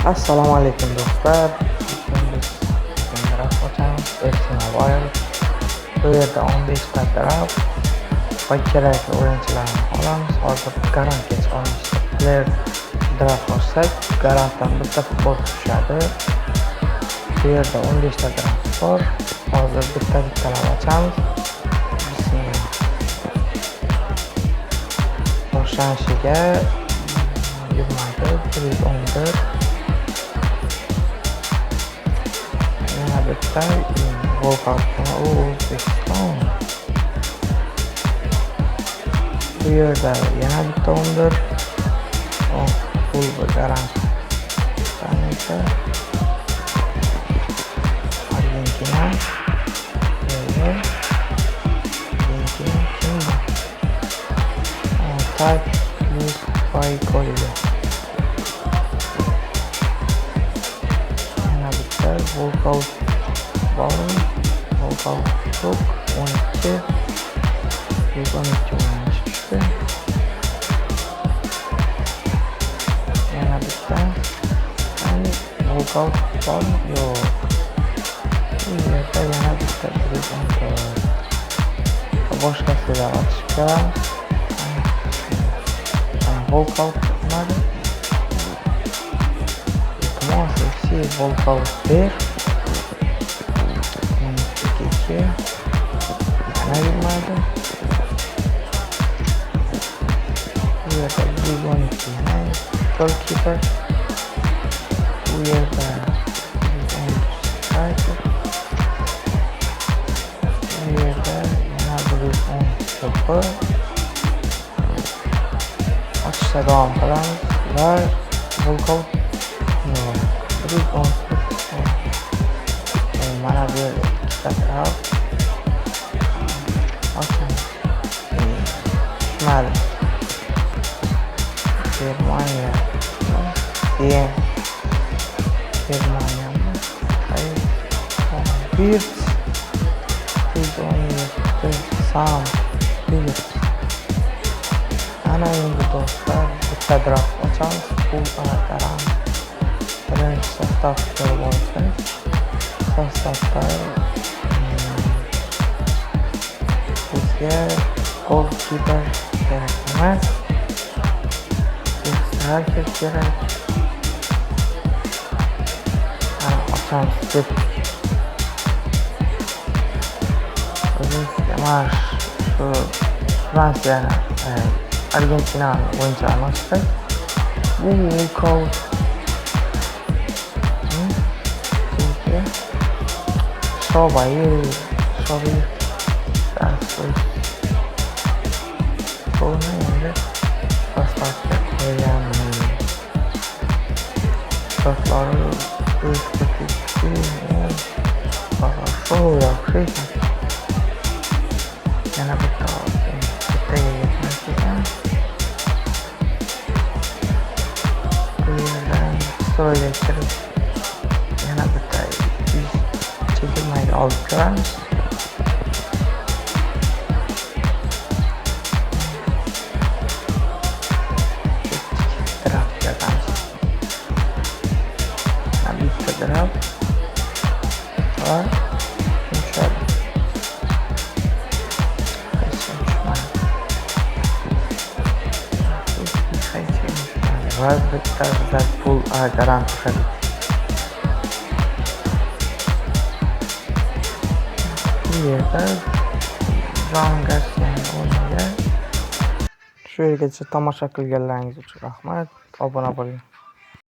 Assalomu alaykum do'stlar. Biz graf ochamiz. Mobile. Bu yerda 15 ta graf va kerakli o'yinchilarni olamiz. Hozir garantga chiqamiz. Player draft ochsak, garantdan bitta futbol tushadi. Bu yerda 15 ta graf bor. Hozir bitta-bittalab ochamiz. Bismillah. Boshlanishiga 111 yana bitta Volkatdan O'zbekiston. Bu yerda yana bitta 11 full garant. Tanisa Argentina. Tak plus Faikoli'de. Yana bitta Volkout bor. Volkout çok 12 o'ynash tushdi. Yana bitta Volkout bor. Yo'q. Bu yerda yana bitta boshqasidan ochishga Volkout olmadi. Iltimos FC Volkout 1 12 yana yurmadi. Bu yerda 112 yana golkiper. Bu yerda 112 striker. Bu yerda yana 110 to'pi. Açışda devam qilamiz va Volkout mana bu ikkita taraf tushmadi. Germaniya bir 117 Sam bir. Ana endi do'stlar bitta draft ochamiz. Bu anaqaram birinchi sostav ko'rib olsak, sostavda bizga golkiper kerak emas, striker kerak. Ana ochamiz deb o'zimizga mana shu Fransiyani Argentina o'yinchilarini ochsak, bu Volkout Shobayev buni endi sostavga qo'yamiz. Sostavlari o'zga tegishli хорошо yaxshi ekan. Yana bittaga yetmas ekan. Bu yerdan stroyga kirib yana bitta chekilmayga olib kiramiz. Draft yozamiz. Bitta draft va va bitta Zedpool garant tushadi. Bu yerda Jon Garsiyaning o'rniga shu yergacha tomosha qilganlaringiz uchun rahmat. Obuna bo'ling.